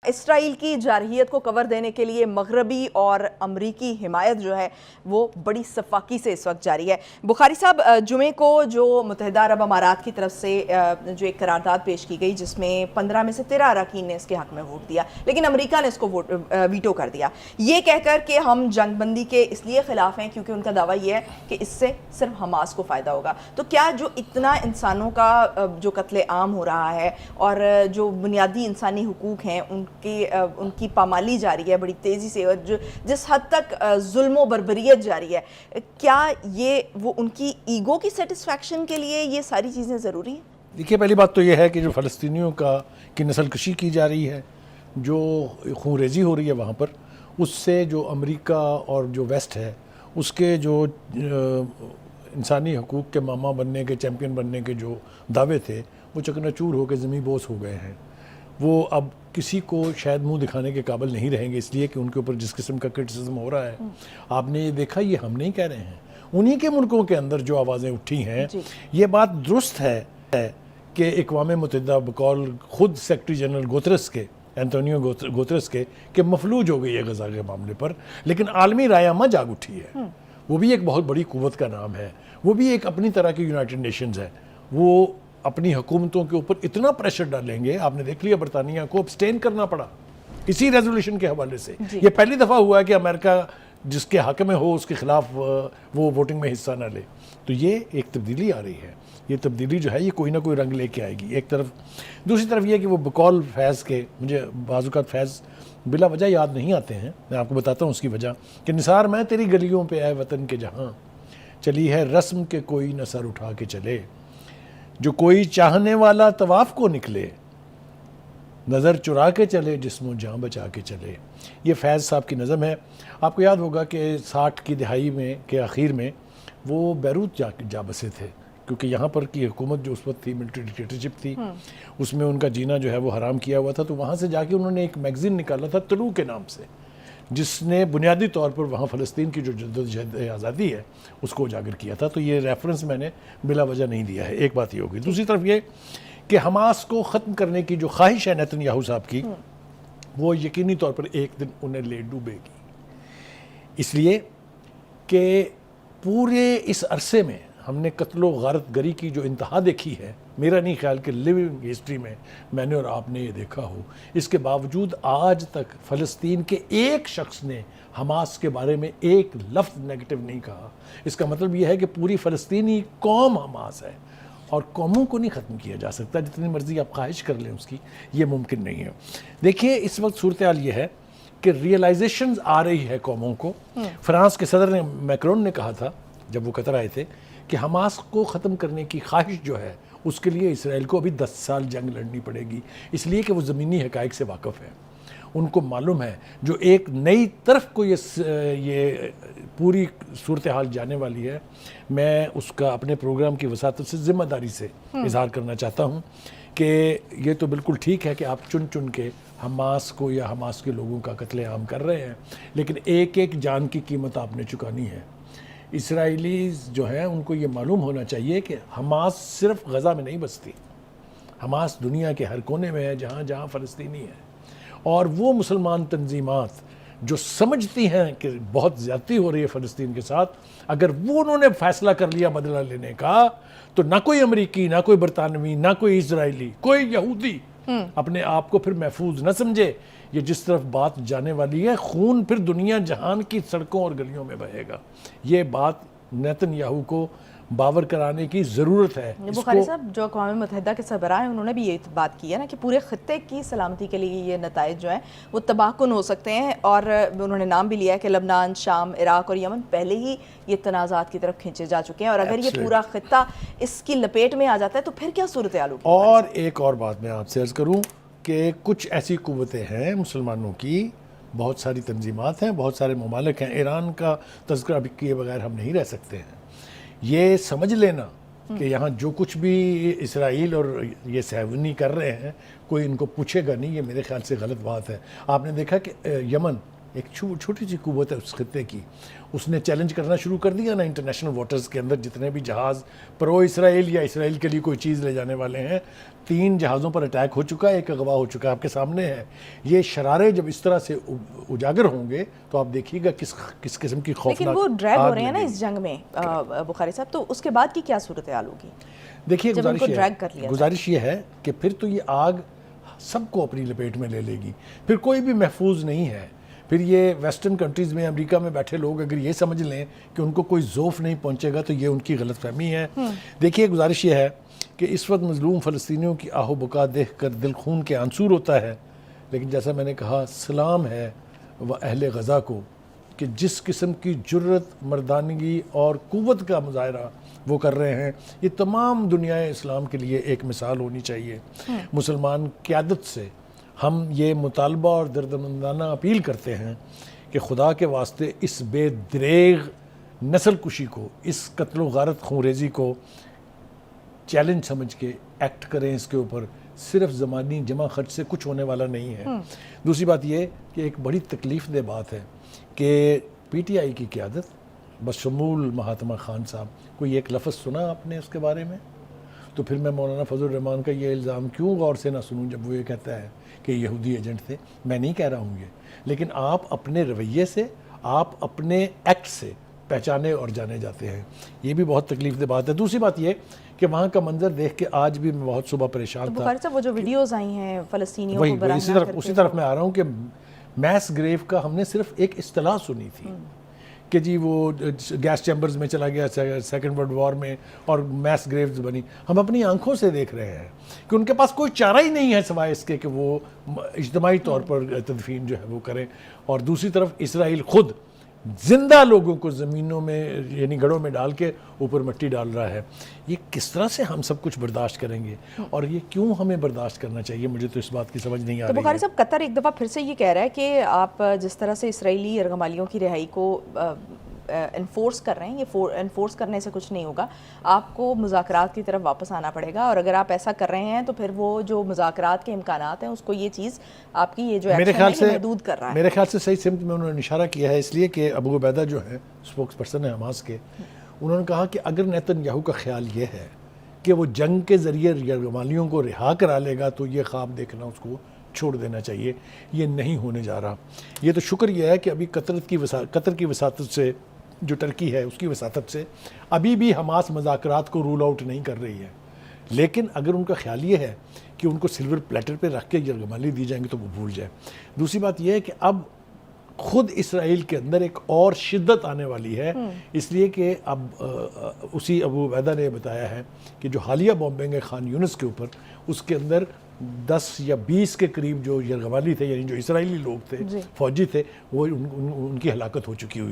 اسرائیل کی جارحیت کو کور دینے کے لیے مغربی اور امریکی حمایت جو ہے وہ بڑی صفاقی سے اس وقت جاری ہے۔ بخاری صاحب، جمعے کو جو متحدہ عرب امارات کی طرف سے جو ایک قرارداد پیش کی گئی جس میں 15 میں سے 13 اراکین نے اس کے حق میں ووٹ دیا، لیکن امریکہ نے اس کو ویٹو کر دیا، یہ کہہ کر کہ ہم جنگ بندی کے اس لیے خلاف ہیں کیونکہ ان کا دعویٰ یہ ہے کہ اس سے صرف حماس کو فائدہ ہوگا۔ تو کیا جو اتنا انسانوں کا جو قتل عام ہو رہا ہے اور جو بنیادی انسانی حقوق ہیں ان کی پامالی جاری ہے بڑی تیزی سے، اور جس حد تک ظلم و بربریت جاری ہے، کیا یہ وہ ان کی ایگو کی سیٹسفیکشن کے لیے یہ ساری چیزیں ضروری ہیں؟ دیکھیے، پہلی بات تو یہ ہے کہ جو فلسطینیوں کی نسل کشی کی جا رہی ہے، جو خون ریزی ہو رہی ہے وہاں پر، اس سے جو امریکہ اور جو ویسٹ ہے اس کے جو انسانی حقوق کے ماما بننے کے، چیمپئن بننے کے جو دعوے تھے، وہ چکنا چور ہو کے زمیں بوس ہو گئے ہیں۔ وہ اب کسی کو شاید منہ دکھانے کے قابل نہیں رہیں گے، اس لیے کہ ان کے اوپر جس قسم کا کرٹیسزم ہو رہا ہے، آپ نے یہ دیکھا، یہ ہم نہیں کہہ رہے ہیں، انہی کے ملکوں کے اندر جو آوازیں اٹھی ہیں، یہ بات درست ہے کہ اقوام متحدہ بقول خود سیکرٹری جنرل گوترس کے، اینٹونیو گوترس کے، کہ مفلوج ہو گئی ہے غزہ کے معاملے پر، لیکن عالمی رائے عامہ جاگ اٹھی ہے۔ وہ بھی ایک بہت بڑی قوت کا نام ہے، وہ بھی ایک اپنی طرح کی یونائٹڈ نیشنز ہے، وہ اپنی حکومتوں کے اوپر اتنا پریشر ڈالیں گے۔ آپ نے دیکھ لیا برطانیہ کو ابسٹین کرنا پڑا اسی ریزولوشن کے حوالے سے۔ یہ پہلی دفعہ ہوا ہے کہ امریکہ جس کے حق میں ہو اس کے خلاف وہ ووٹنگ میں حصہ نہ لے۔ تو یہ ایک تبدیلی آ رہی ہے، یہ تبدیلی جو ہے یہ کوئی نہ کوئی رنگ لے کے آئے گی ایک طرف۔ دوسری طرف یہ کہ وہ بقول فیض کے، مجھے بعض اوقات فیض بلا وجہ یاد نہیں آتے ہیں، میں آپ کو بتاتا ہوں اس کی وجہ، کہ نثار میں تیری گلیوں پہ اے وطن کے جہاں، چلی ہے رسم کے کوئی نہ سر اٹھا کے چلے، جو کوئی چاہنے والا طواف کو نکلے، نظر چرا کے چلے جسم و جاں بچا کے چلے۔ یہ فیض صاحب کی نظم ہے۔ آپ کو یاد ہوگا کہ 60 کی دہائی میں کے آخر میں وہ بیروت جا بسے تھے، کیونکہ یہاں پر کی حکومت جو اس وقت تھی، ملٹری ڈکٹیٹرشپ تھی، اس میں ان کا جینا جو ہے وہ حرام کیا ہوا تھا۔ تو وہاں سے جا کے انہوں نے ایک میگزین نکالا تھا طلوع کے نام سے، جس نے بنیادی طور پر وہاں فلسطین کی جو جدوجہد آزادی ہے اس کو اجاگر کیا تھا۔ تو یہ ریفرنس میں نے بلا وجہ نہیں دیا ہے، ایک بات یہ ہوگی۔ دوسری طرف یہ کہ حماس کو ختم کرنے کی جو خواہش ہے نیتن یاہو صاحب کی، وہ یقینی طور پر ایک دن انہیں لے ڈوبے گی، اس لیے کہ پورے اس عرصے میں ہم نے قتل و غارت گری کی جو انتہا دیکھی ہے، میرا نہیں خیال کہ لیونگ ہسٹری میں نے اور آپ نے یہ دیکھا ہو۔ اس کے باوجود آج تک فلسطین کے ایک شخص نے حماس کے بارے میں ایک لفظ نیگیٹو نہیں کہا۔ اس کا مطلب یہ ہے کہ پوری فلسطینی قوم حماس ہے، اور قوموں کو نہیں ختم کیا جا سکتا، جتنی مرضی آپ خواہش کر لیں اس کی، یہ ممکن نہیں ہے۔ دیکھیے اس وقت صورتحال یہ ہے کہ ریئلائزیشنز آ رہی ہے قوموں کو۔ فرانس کے صدر میکرون نے کہا تھا جب وہ قطر آئے تھے کہ حماس کو ختم کرنے کی خواہش جو ہے اس کے لیے اسرائیل کو ابھی 10 سال جنگ لڑنی پڑے گی، اس لیے کہ وہ زمینی حقائق سے واقف ہے۔ ان کو معلوم ہے جو ایک نئی طرف کو یہ پوری صورتحال جانے والی ہے، میں اس کا اپنے پروگرام کی وساطت سے ذمہ داری سے اظہار کرنا چاہتا ہوں کہ یہ تو بالکل ٹھیک ہے کہ آپ چن چن کے حماس کو یا حماس کے لوگوں کا قتل عام کر رہے ہیں، لیکن ایک ایک جان کی قیمت آپ نے چکانی ہے۔ اسرائیلیز جو ہیں ان کو یہ معلوم ہونا چاہیے کہ حماس صرف غزہ میں نہیں بستی، حماس دنیا کے ہر کونے میں ہے جہاں جہاں فلسطینی ہے، اور وہ مسلمان تنظیمات جو سمجھتی ہیں کہ بہت زیادتی ہو رہی ہے فلسطین کے ساتھ، اگر وہ انہوں نے فیصلہ کر لیا بدلہ لینے کا، تو نہ کوئی امریکی، نہ کوئی برطانوی، نہ کوئی اسرائیلی، کوئی یہودی اپنے آپ کو پھر محفوظ نہ سمجھے۔ یہ جس طرف بات جانے والی ہے، خون پھر دنیا جہان کی سڑکوں اور گلیوں میں بہے گا۔ یہ بات نیتن یاہو کو باور کرانے کی ضرورت ہے۔ بخاری صاحب، جو اقوام متحدہ کے سربراہ ہیں انہوں نے بھی یہ بات کی ہے نا کہ پورے خطے کی سلامتی کے لیے یہ نتائج جو ہیں وہ تباہ کن ہو سکتے ہیں، اور انہوں نے نام بھی لیا ہے کہ لبنان، شام، عراق اور یمن پہلے ہی یہ تنازعات کی طرف کھینچے جا چکے ہیں، اور اگر یہ پورا خطہ اس کی لپیٹ میں آ جاتا ہے تو پھر کیا صورتحال ہوگی؟ اور ایک اور بات میں آپ سے عرض کروں کہ کچھ ایسی قوتیں ہیں مسلمانوں کی، بہت ساری تنظیمات ہیں، بہت سارے ممالک ہیں، ایران کا تذکرہ بھی کیے بغیر ہم نہیں رہ سکتے ہیں۔ یہ سمجھ لینا کہ یہاں جو کچھ بھی اسرائیل اور یہ صہیونی کر رہے ہیں کوئی ان کو پوچھے گا نہیں، یہ میرے خیال سے غلط بات ہے۔ آپ نے دیکھا کہ یمن ایک چھوٹی سی قوت ہے اس خطے کی، اس نے چیلنج کرنا شروع کر دیا نا انٹرنیشنل واٹرز کے اندر جتنے بھی جہاز پرو اسرائیل یا اسرائیل کے لیے کوئی چیز لے جانے والے ہیں. 3 جہازوں پر اٹیک ہو چکا ہے، ایک اغوا ہو چکا ہے، آپ کے سامنے ہے. یہ شرارے جب اس طرح سے اجاگر ہوں گے تو آپ دیکھیے گا کس قسم کی خوفناک لیکن وہ ڈریگ ہو رہے ہیں نا لگے گی. اس جنگ میں بخاری صاحب، تو اس کے بعد کی کیا صورتحال ہوگی؟ دیکھیے جب ان کو ڈریگ کر لیا گزارش یہ ہے کہ پھر تو یہ آگ سب کو اپنی لپیٹ میں لے لے گی، پھر کوئی بھی محفوظ نہیں ہے. پھر یہ ویسٹرن کنٹریز میں امریکہ میں بیٹھے لوگ اگر یہ سمجھ لیں کہ ان کو کوئی ذوف نہیں پہنچے گا تو یہ ان کی غلط فہمی ہے. دیکھیے گزارش یہ ہے کہ اس وقت مظلوم فلسطینیوں کی آہ و بکا دیکھ کر دل خون کے آنسور ہوتا ہے، لیکن جیسا میں نے کہا سلام ہے وہ اہل غزہ کو کہ جس قسم کی جرت، مردانگی اور قوت کا مظاہرہ وہ کر رہے ہیں. یہ تمام دنیا اسلام کے لیے ایک مثال ہونی چاہیے. مسلمان قیادت سے ہم یہ مطالبہ اور دردمندانہ اپیل کرتے ہیں کہ خدا کے واسطے اس بے دریغ نسل کشی کو، اس قتل و غارت خونریزی کو چیلنج سمجھ کے ایکٹ کریں. اس کے اوپر صرف زمانی جمع خرچ سے کچھ ہونے والا نہیں ہے. دوسری بات یہ کہ ایک بڑی تکلیف دہ بات ہے کہ پی ٹی آئی کی قیادت بشمول مہاتما خان صاحب، کوئی ایک لفظ سنا آپ نے اس کے بارے میں؟ تو پھر میں مولانا فضل الرحمان کا یہ الزام کیوں غور سے نہ سنوں جب وہ یہ کہتا ہے کہ یہودی ایجنٹ تھے؟ میں نہیں کہہ رہا ہوں یہ، لیکن آپ اپنے رویے سے، آپ اپنے ایکٹ سے پہچانے اور جانے جاتے ہیں. یہ بھی بہت تکلیف دہ بات ہے. دوسری بات یہ کہ وہاں کا منظر دیکھ کے آج بھی میں بہت صبح پریشان تھا. بخاری صاحب وہ جو ویڈیوز آئی ہیں فلسطینیوں کو اسی طرف میں آ رہا ہوں کہ میس گریو کا ہم نے صرف ایک اصطلاح سنی تھی کہ جی وہ گیس چیمبرز میں چلا گیا سیکنڈ ورلڈ وار میں اور میس گریوز بنی. ہم اپنی آنکھوں سے دیکھ رہے ہیں کہ ان کے پاس کوئی چارہ ہی نہیں ہے سوائے اس کے کہ وہ اجتماعی طور پر تدفین جو ہے وہ کریں. اور دوسری طرف اسرائیل خود زندہ لوگوں کو زمینوں میں یعنی گڑھوں میں ڈال کے اوپر مٹی ڈال رہا ہے. یہ کس طرح سے ہم سب کچھ برداشت کریں گے اور یہ کیوں ہمیں برداشت کرنا چاہیے؟ مجھے تو اس بات کی سمجھ نہیں آ تو رہی بخاری ہے. صاحب قطر ایک دفعہ پھر سے یہ کہہ رہا ہے کہ آپ جس طرح سے اسرائیلی یرغمالیوں کی رہائی کو انفورس کر رہے ہیں، یہ انفورس کرنے سے کچھ نہیں ہوگا، آپ کو مذاکرات کی طرف واپس آنا پڑے گا، اور اگر آپ ایسا کر رہے ہیں تو پھر وہ جو مذاکرات کے امکانات ہیں اس کو یہ چیز آپ کی یہ جو ایکشن ہے یہ محدود کر رہا ہے. میرے خیال سے صحیح سمت میں انہوں نے اشارہ کیا ہے، اس لیے کہ ابو عبیدہ جو ہے اسپوکس پرسن ہے حماس کے، انہوں نے کہا کہ اگر نیتن یاہو کا خیال یہ ہے کہ وہ جنگ کے ذریعے یرغمالیوں کو رہا کرا لے گا تو یہ خواب دیکھنا اس کو چھوڑ دینا چاہیے. یہ نہیں ہونے جا رہا. یہ تو شکر یہ ہے کہ ابھی قطر کی وساطت سے، جو ٹرکی ہے اس کی وساطت سے ابھی بھی حماس مذاکرات کو رول آؤٹ نہیں کر رہی ہے. لیکن اگر ان کا خیال یہ ہے کہ ان کو سلور پلیٹر پہ رکھ کے یرغمالی دی جائیں گے تو وہ بھول جائے. دوسری بات یہ ہے کہ اب خود اسرائیل کے اندر ایک اور شدت آنے والی ہے، اس لیے کہ اب اسی ابو عبیدہ نے بتایا ہے کہ جو حالیہ بومبنگ ہے خان یونس کے اوپر، اس کے اندر 10 یا 20 کے قریب جو یرغمالی تھے، یعنی جو اسرائیلی لوگ تھے، فوجی تھے، وہ ان کی ہلاکت ہو چکی ہوئی